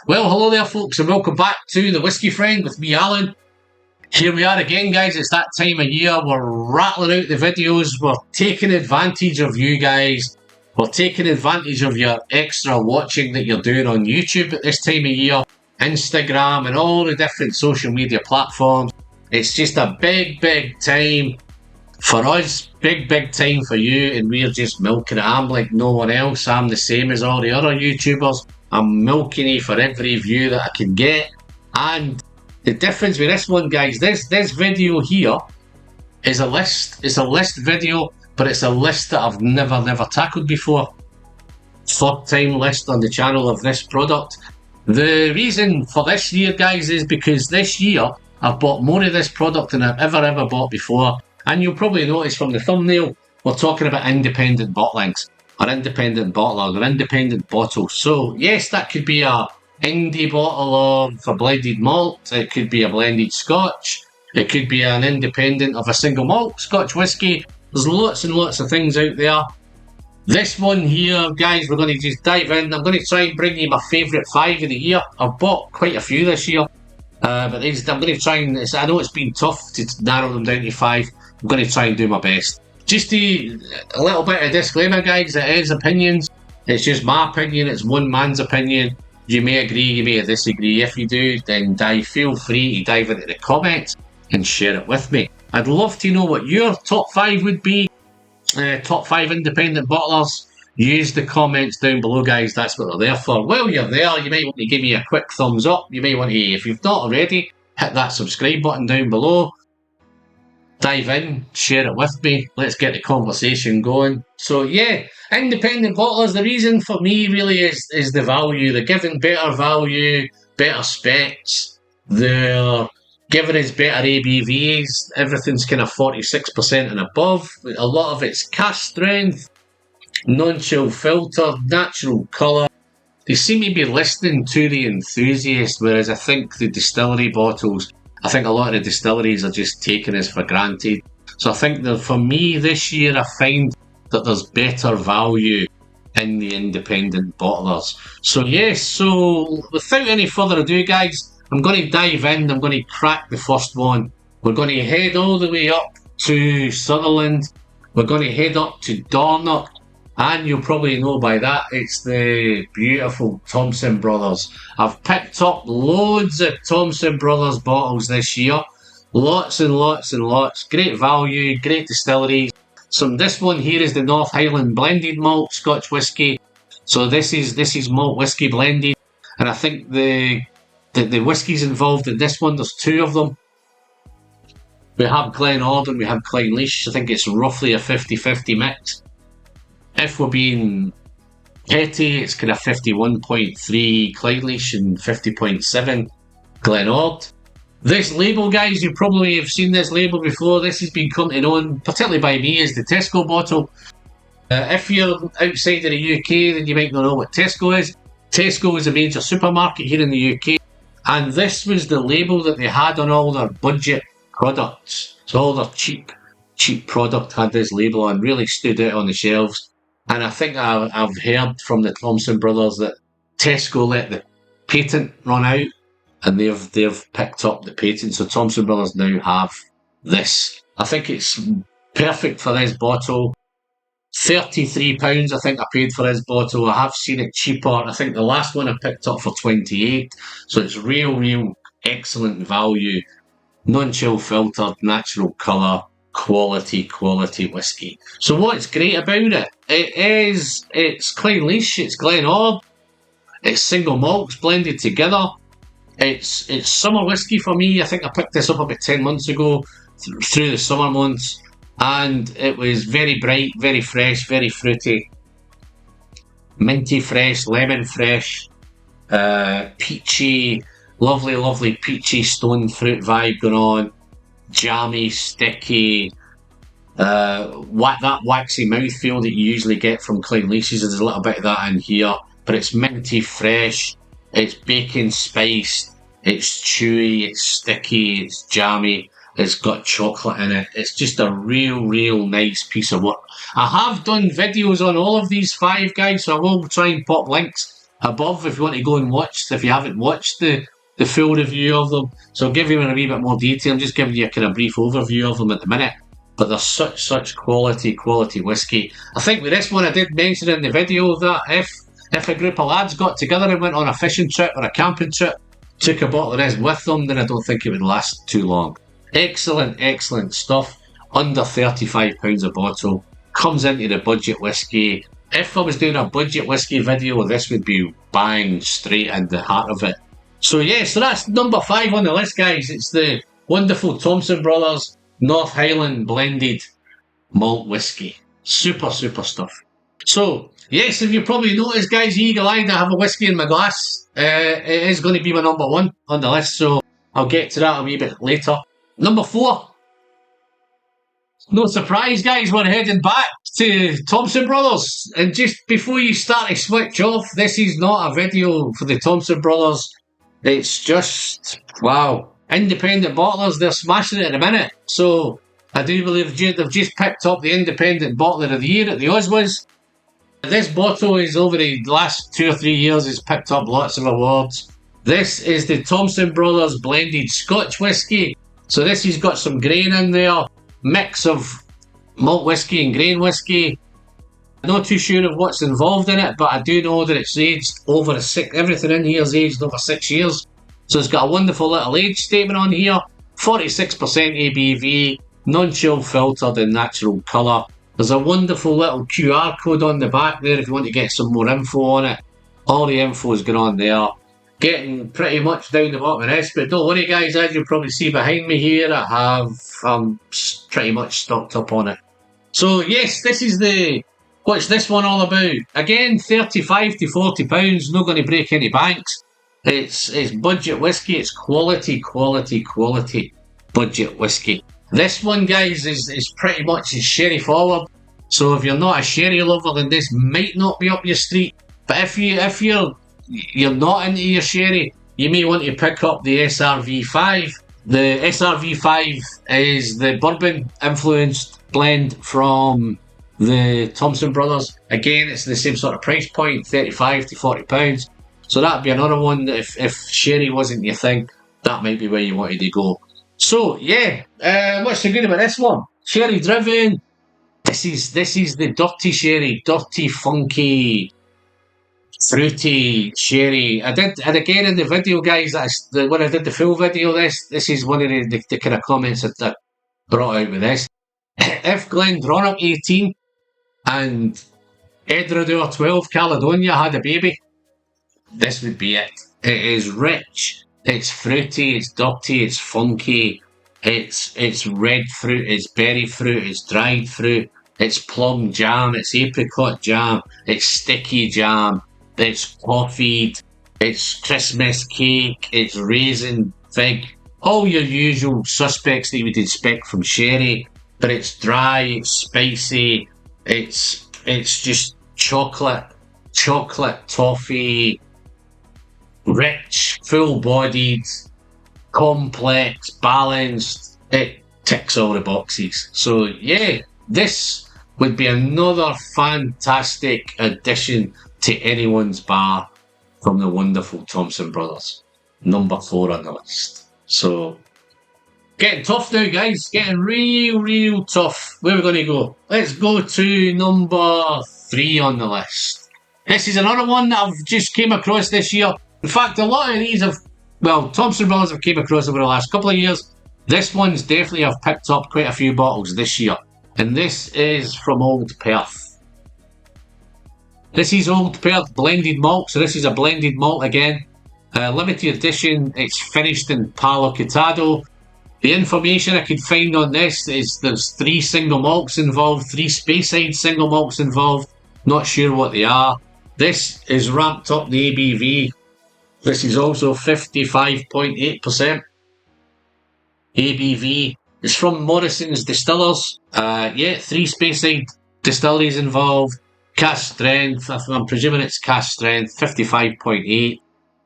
Well, hello there, folks, and welcome back to the Whiskey Friend with me, Alan. Here we are again, guys. It's that time of year. We're rattling out the videos. We're taking advantage of you guys. We're taking advantage of your extra watching that you're doing on YouTube at this time of year, Instagram, and all the different social media platforms. It's just a big, big time for us, big time for you, and we're just milking it. I'm like no one else. I'm the same as all the other YouTubers. I'm milking it for every view that I can get. And the difference with this one, guys, this video here is a list. It's a list video, but it's a list that I've never tackled before. Third time list on the channel of this product. The reason for this year, guys, is because this year I've bought more of this product than I've ever bought before. And you'll probably notice from the thumbnail, we're talking about independent bottlings, or independent bottlers, or independent bottles. So yes, that could be a indie bottle of a blended malt. It could be a blended Scotch. It could be an independent of a single malt Scotch whisky. There's lots and lots of things out there. This one here, guys, we're going to just dive in. I'm going to try and bring you my favourite 5 of the year. I've bought quite a few this year. But I'm going to try and, I know it's been tough to narrow them down to 5. I'm going to try and do my best. Just a little bit of disclaimer, guys, it is opinions. It's just my opinion, it's one man's opinion. You may agree, you may disagree. If you do, then feel free to dive into the comments and share it with me. I'd love to know what your top 5 would be. Top 5 independent bottlers. Use the comments down below, guys. That's what they're there for. While you're there, you might want to give me a quick thumbs up. You may want to, if you've not already, hit that subscribe button down below. Dive in, share it with me. Let's get the conversation going. So yeah, independent bottlers, the reason for me really is the value. They're giving better value, better specs. They're giving us better ABVs. Everything's kind of 46% and above. A lot of it's cask strength, non-chill filter, natural colour. They seem to be listening to the enthusiast, whereas I think the distillery bottles, I think a lot of the distilleries are just taking us for granted. So I think that for me this year, I find that there's better value in the independent bottlers. So yes, so without any further ado, guys, I'm going to dive in. I'm going to crack the first one. We're going to head all the way up to Sutherland. We're going to head up to Dornoch. And you'll probably know by that, it's the beautiful Thompson Brothers. I've picked up loads of Thompson Brothers bottles this year. Lots and lots and lots. Great value, great distilleries. This one here is the North Highland blended malt Scotch whisky. So this is malt whisky blended. And I think the whiskies involved in this one, there's 2 of them. We have Glenord and we have Clynelish. I think it's roughly a 50-50 mix. If we're being petty, it's kind of 51.3 Clynelish and 50.7 Glenord. This label, guys, you probably have seen this label before. This has been come to known, particularly by me, as the Tesco bottle. If you're outside of the UK, then you might not know what Tesco is. Tesco is a major supermarket here in the UK. And this was the label that they had on all their budget products. So all their cheap product had this label on, really stood out on the shelves. And I think I've heard from the Thompson Brothers that Tesco let the patent run out, and they've picked up the patent. So Thompson Brothers now have this. I think it's perfect for this bottle. £33, I think I paid for this bottle. I have seen it cheaper. I think the last one I picked up for 28. So it's real excellent value. Non-chill filtered, natural colour. Quality whiskey. So what's great about it? It's Clynelish, it's Glenord, it's single malts blended together. It's summer whiskey for me. I think I picked this up about 10 months ago through the summer months, and it was very bright, very fresh, very fruity, minty fresh, lemon fresh, peachy, lovely peachy stone fruit vibe going on. Jammy, sticky, that waxy mouthfeel that you usually get from Clynelish's. There's a little bit of that in here, but it's minty fresh, it's bacon spiced, it's chewy, it's sticky, it's jammy, it's got chocolate in it. It's just a real nice piece of work. I have done videos on all of these 5, guys, so I will try and pop links above if you want to go and watch, if you haven't watched the full review of them. So I'll give you a wee bit more detail. I'm just giving you a kind of brief overview of them at the minute. But they're such quality whiskey. I think with this one I did mention in the video that if a group of lads got together and went on a fishing trip or a camping trip, took a bottle of this with them, then I don't think it would last too long. Excellent stuff. Under £35 a bottle. Comes into the budget whiskey. If I was doing a budget whiskey video, this would be bang straight in the heart of it. So yeah, so that's number 5 on the list, guys. It's the wonderful Thompson Brothers North Highland blended malt whiskey. Super stuff. So yes, if you probably noticed, guys, eagle-eyed, I have a whiskey in my glass. It is going to be my number 1 on the list, so I'll get to that a wee bit later. Number 4. No surprise, guys, we're heading back to Thompson Brothers. And just before you start to switch off, this is not a video for the Thompson Brothers. It's just, wow. Independent bottlers, they're smashing it in a minute. So I do believe they've just picked up the Independent Bottler of the Year at the Oswis. This bottle is over the last 2 or 3 years has picked up lots of awards. This is the Thompson Brothers blended Scotch whiskey. So this has got some grain in there. Mix of malt whiskey and grain whiskey. I'm not too sure of what's involved in it, but I do know that it's aged over everything in here is aged over 6 years. So it's got a wonderful little age statement on here. 46% ABV, non-chill filtered and natural colour. There's a wonderful little QR code on the back there if you want to get some more info on it. All the info is going on there. Getting pretty much down the bottom of this, but don't worry, guys, as you'll probably see behind me here, I'm pretty much stocked up on it. So yes, this is what's this one all about? Again, 35 to 40 pounds, not going to break any banks. It's budget whiskey, it's quality budget whiskey. This one, guys, is pretty much sherry forward. So if you're not a sherry lover, then this might not be up your street. But if you're not into your sherry, you may want to pick up the SRV5. The SRV5 is the bourbon-influenced blend from the Thompson Brothers. Again, it's the same sort of price point, 35 to 40 pounds. So that'd be another one that if sherry wasn't your thing, that might be where you wanted to go. So yeah, what's so good about this one? Sherry driven. This is the dirty sherry, dirty, funky, fruity sherry. And again in the video, guys, when I did the full video, this is one of the kind of comments that I brought out with this. If Glendronach 18 and Edrador 12 Caledonia had a baby, this would be it. It is rich, it's fruity, it's dirty, it's funky, it's red fruit, it's berry fruit, it's dried fruit, it's plum jam, it's apricot jam, it's sticky jam, it's coffeed, it's Christmas cake, it's raisin fig, all your usual suspects that you would expect from sherry, but it's dry, it's spicy, it's just chocolate, toffee, rich, full-bodied, complex, balanced. It ticks all the boxes. So yeah, this would be another fantastic addition to anyone's bar from the wonderful Thompson Brothers. Number 4 on the list. So getting tough now, guys. Getting real tough. Where are we going to go? Let's go to number 3 on the list. This is another one that I've just came across this year. In fact, a lot of these Thompson Brothers have came across over the last couple of years. This one's definitely, I've picked up quite a few bottles this year. And this is from Old Perth. This is Old Perth blended malt. So this is a blended malt again. Limited edition. It's finished in Palo Cortado. The information I could find on this is there's 3 single malts involved, 3 Speyside single malts involved. Not sure what they are. This is ramped up the ABV. This is also 55.8% ABV. It's from Morrison's Distillers. 3 Speyside distilleries involved. Cask strength, I'm presuming it's cask strength, 55.8.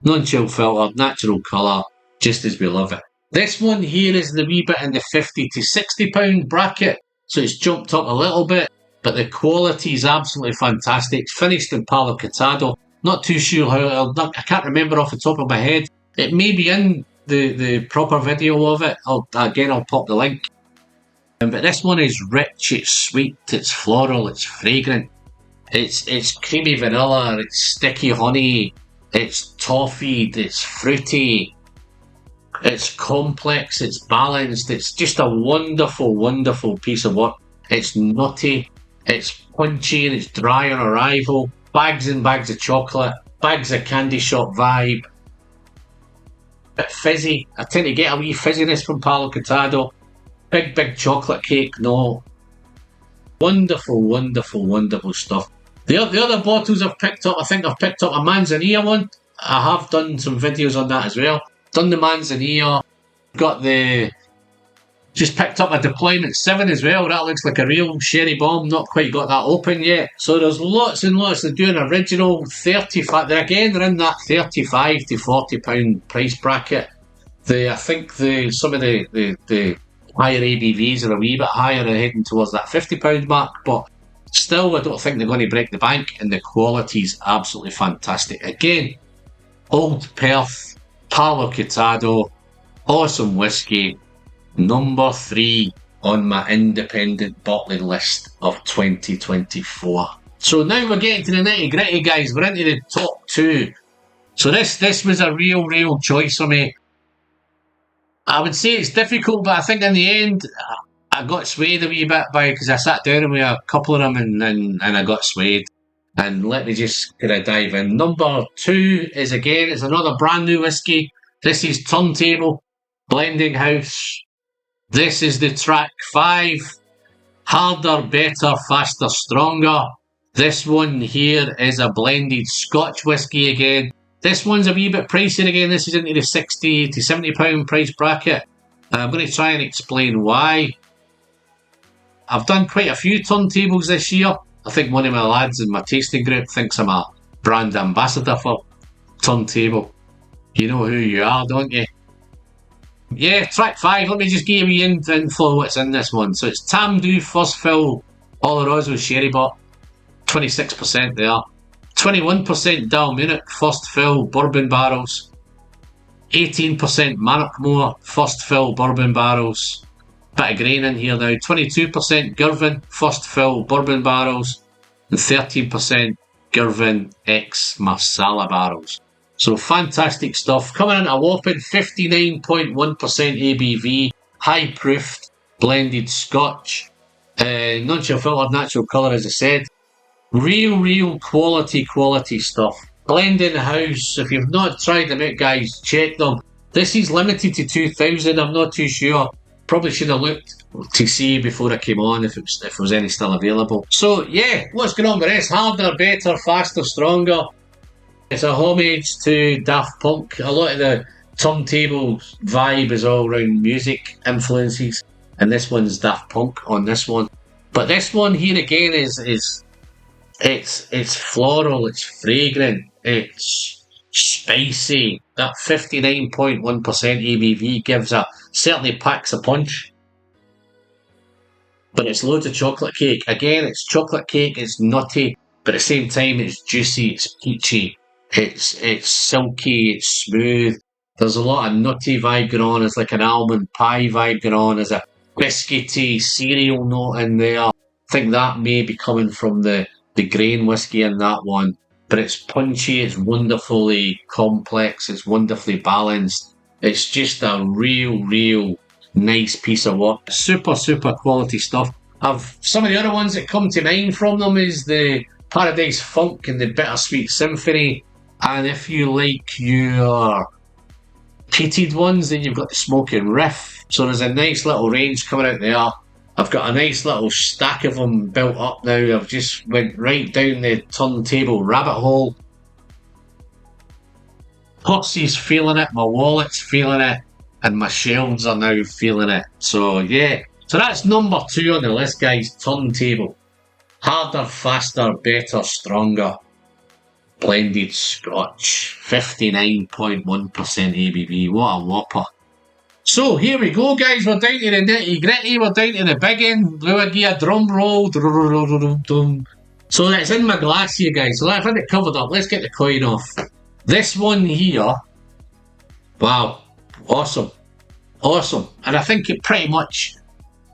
Non-chill filter, natural colour, just as we love it. This one here is the wee bit in the 50 to 60 pound bracket. So it's jumped up a little bit, but the quality is absolutely fantastic. It's finished in Palo Cortado. Not too sure how. I can't remember off the top of my head. It may be in the proper video of it. I'll pop the link. But this one is rich, it's sweet, it's floral, it's fragrant. It's creamy vanilla, it's sticky honey, it's toffee, it's fruity, it's complex, it's balanced, it's just a wonderful, wonderful piece of work. It's nutty, it's punchy, and it's dry on arrival. Bags and bags of chocolate, bags of candy shop vibe. Bit fizzy. I tend to get a wee fizziness from Palo Cortado. Big chocolate cake, no. Wonderful, wonderful, wonderful stuff. The other bottles I've picked up, I think I've picked up a Manzanilla one. I have done some videos on that as well. Done the Manzanilla. Got just picked up a Deployment 7 as well. That looks like a real sherry bomb. Not quite got that open yet. So there's lots and lots. They're doing original 35. They're in that 35 to 40 pound price bracket. I think some of the higher ABVs are a wee bit higher, they're heading towards that £50 mark, but still I don't think they're going to break the bank, and the quality's absolutely fantastic. Again, Old Perth, Palo Cortado, awesome whiskey, number 3 on my independent bottling list of 2024. So now we're getting to the nitty gritty, guys. We're into the top 2. So this was a real choice for me. I would say it's difficult, but I think in the end, I got swayed a wee bit because I sat down with a couple of them and I got swayed. And let me just kind of dive in. Number 2 is, again, it's another brand new whiskey. This is Turntable, Blending House. This is the track 5. Harder, better, faster, stronger. This one here is a blended Scotch whiskey again. This one's a wee bit pricey again. This is into the £60 to £70 price bracket. I'm going to try and explain why. I've done quite a few turntables this year. I think one of my lads in my tasting group thinks I'm a brand ambassador for Turntable. You know who you are, don't you? Yeah, track 5. Let me just give you info what's in this one. So it's Tamdhu first fill Oloroso Sherry Butt, 26% there. 21% Dalmunich first fill bourbon barrels, 18% Mannockmore first fill bourbon barrels, bit of grain in here now, 22% Girvan first fill bourbon barrels, and 13% Girvan X Marsala barrels. So fantastic stuff, coming in a whopping 59.1% ABV, high proofed, blended Scotch, non-chill filtered natural colour as I said. Real quality stuff. Blending House, if you've not tried them out, guys, check them. This is limited to 2,000, I'm not too sure. Probably should have looked to see before I came on if there was any still available. So yeah, what's going on with this? Harder, better, faster, stronger. It's a homage to Daft Punk. A lot of the Turntable vibe is all around music influences, and this one's Daft Punk on this one. But this one here again is it's floral, it's fragrant, it's spicy. That 59.1% ABV certainly packs a punch. But it's loads of chocolate cake. Again, it's chocolate cake, it's nutty, but at the same time it's juicy, it's peachy, it's silky, it's smooth. There's a lot of nutty vibe going on. It's like an almond pie vibe going on. There's a biscuity cereal note in there. I think that may be coming from the grain whiskey in that one. But it's punchy, it's wonderfully complex, it's wonderfully balanced. It's just a real nice piece of work. Super quality stuff. Some of the other ones that come to mind from them is the Paradise Funk and the Bittersweet Symphony. And if you like your peated ones, then you've got the Smoking Riff. So there's a nice little range coming out there. I've got a nice little stack of them built up now. I've just went right down the turntable rabbit hole. Pursy's feeling it, my wallet's feeling it, and my shelves are now feeling it. So yeah, so that's number 2 on the list, guys. Turntable. Harder, faster, better, stronger. Blended Scotch. 59.1% ABV. What a whopper. So here we go, guys. We're down to the nitty gritty. We're down to the big end. Do I give a drum roll? So that's in my glass here, guys. So I've had it covered up. Let's get the coin off. This one here, wow, awesome, awesome. And I think it pretty much,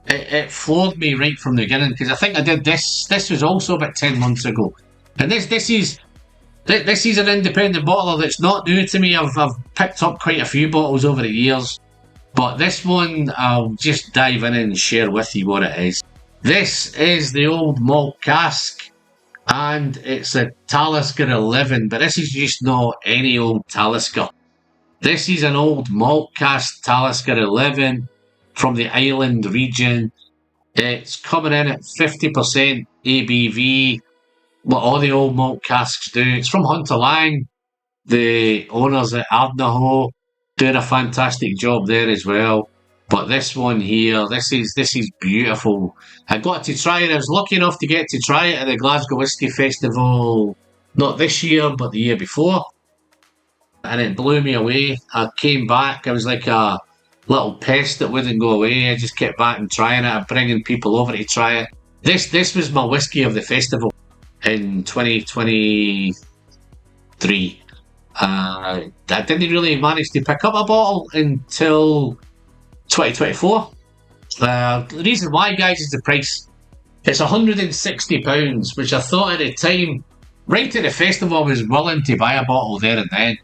it floored me right from the beginning, because I think I did this. This was also about 10 months ago. And this is an independent bottler that's not new to me. I've picked up quite a few bottles over the years. But this one, I'll just dive in and share with you what it is. This is the old malt cask, and it's a Talisker 11, but this is just not any old Talisker. This is an old malt cask Talisker 11 from the island region. It's coming in at 50% ABV, what all the old malt casks do. It's from Hunter Lang, the owners at Ardnahoe, doing a fantastic job there as well. But this one here, this is beautiful. I got to try it. I was lucky enough to get to try it at the Glasgow Whisky Festival, not this year, but the year before. And it blew me away. I came back, I was like a little pest that wouldn't go away. I just kept back and trying it, bringing people over to try it. This was my whiskey of the festival in 2023. I didn't really manage to pick up a bottle until 2024. The reason why, guys, is the price. It's £160, which I thought at the time, right at the festival, I was willing to buy a bottle there and then.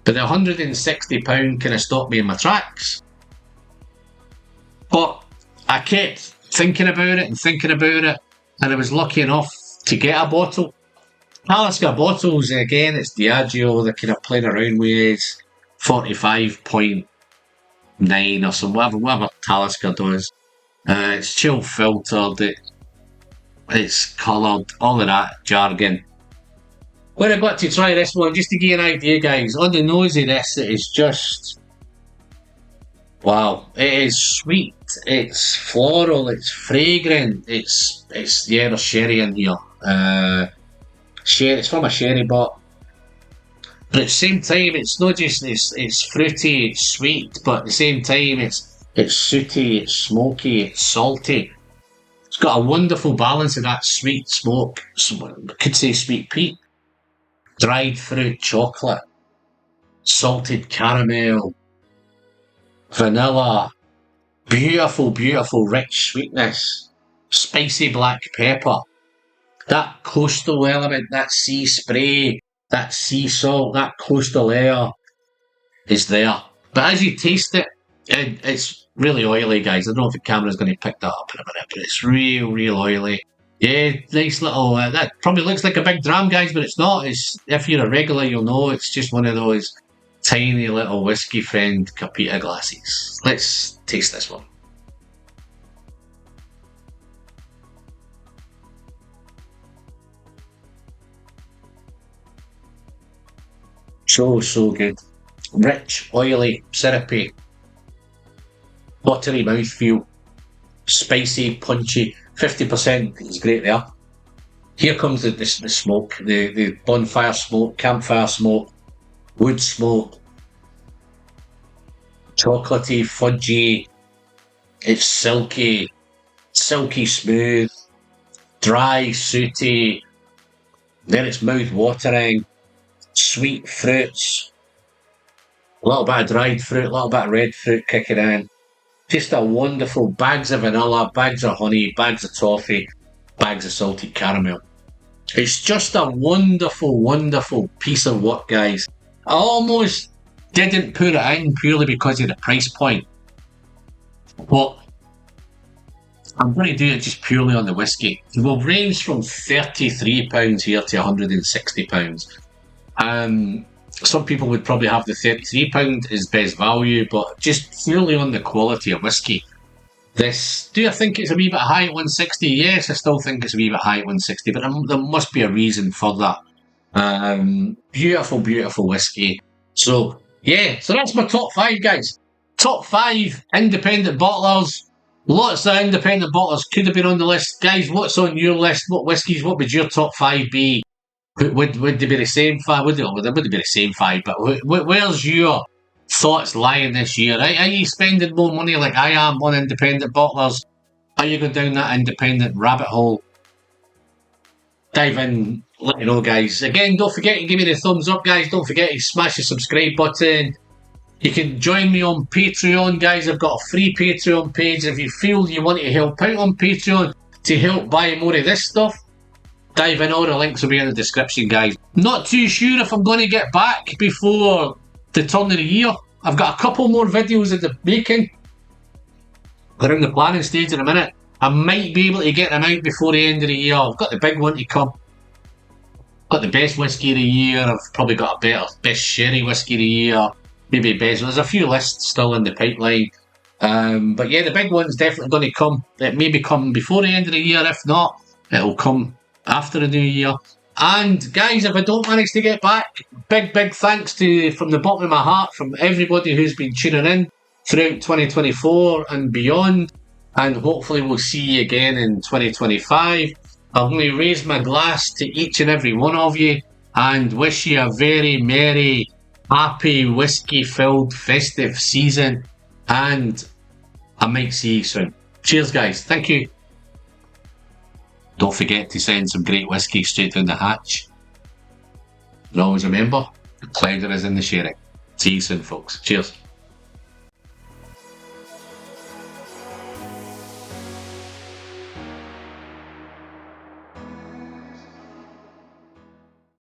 But the £160 kind of stopped me in my tracks. But I kept thinking about it, and I was lucky enough to get a bottle. Talisker bottles, again, it's Diageo, they're kind of playing around with it. 45.9 or some, whatever Talisker does. It's chill filtered, it's coloured, all of that jargon. When I got to try this one, just to give you an idea, guys, on the nose of this, it is just, wow, it is sweet, it's floral, it's fragrant, it's there's sherry in here. It's from a sherry bottle, but at the same time, it's not just it's fruity, it's sweet, but at the same time, it's sooty, it's smoky, it's salty. It's got a wonderful balance of that sweet smoke. I could say sweet peat, dried fruit, chocolate, salted caramel, vanilla, beautiful, beautiful, rich sweetness, spicy black pepper. That coastal element, that sea spray, that sea salt, that coastal air is there. But as you taste it, it's really oily, guys. I don't know if the camera's going to pick that up in a minute, but it's real oily. Yeah, nice little, that probably looks like a big dram, guys, but it's not. It's, if you're a regular, you'll know it's just one of those tiny little whiskey friend Capita glasses. Let's taste this one. So good. Rich, oily, syrupy, buttery mouthfeel, spicy, punchy. 50% is great there. Here comes the smoke, the bonfire smoke, campfire smoke, wood smoke, chocolatey, fudgy, it's silky smooth, dry, sooty, then it's mouth-watering, sweet fruits, a little bit of dried fruit, a little bit of red fruit kicking in. Just a wonderful, bags of vanilla, bags of honey, bags of toffee, bags of salted caramel. It's just a wonderful, wonderful piece of work, guys. I almost didn't put it in purely because of the price point. But I'm going to do it just purely on the whiskey. We'll range from £33 here to £160. Some people would probably have the £33 as best value, but just purely on the quality of whiskey. This, do I think it's a wee bit high at 160? Yes, I still think it's a wee bit high at 160, but there must be a reason for that. Beautiful, beautiful whiskey. So, yeah, so that's my top 5, guys. Top 5 independent bottlers. Lots of independent bottlers could have been on the list. Guys, what's on your list? What whiskies, what would your top 5 be? Would they be the same 5? Would they be the same 5? But where's your thoughts lying this year? Are you spending more money like I am on independent bottlers? Are you going down that independent rabbit hole? dive in, let you know, guys. Again, don't forget to give me the thumbs up, guys. Don't forget to smash the subscribe button. You can join me on Patreon, guys. I've got a free Patreon page. If you feel you want to help out on Patreon to help buy more of this stuff, dive in. All the links will be in the description, guys. Not too sure if I'm going to get back before the turn of the year. I've got a couple more videos in the making. They're in the planning stage in a minute. I might be able to get them out before the end of the year. I've got the big one to come. Got the best whiskey of the year. I've probably got a better best sherry whiskey of the year. Maybe best. There's a few lists still in the pipeline. But yeah, the big one's definitely going to come. It may be coming before the end of the year. If not, it'll come after the new year. And guys, if I don't manage to get back, big thanks to, from the bottom of my heart, from everybody who's been tuning in throughout 2024 and beyond. And hopefully we'll see you again in 2025. I'm going to raise my glass to each and every one of you and wish you a very merry, happy, whiskey-filled, festive season. And I might see you soon. Cheers, guys. Thank you. Don't forget to send some great whiskey straight down the hatch. And always remember, the pleasure is in the sharing. See you soon, folks. Cheers.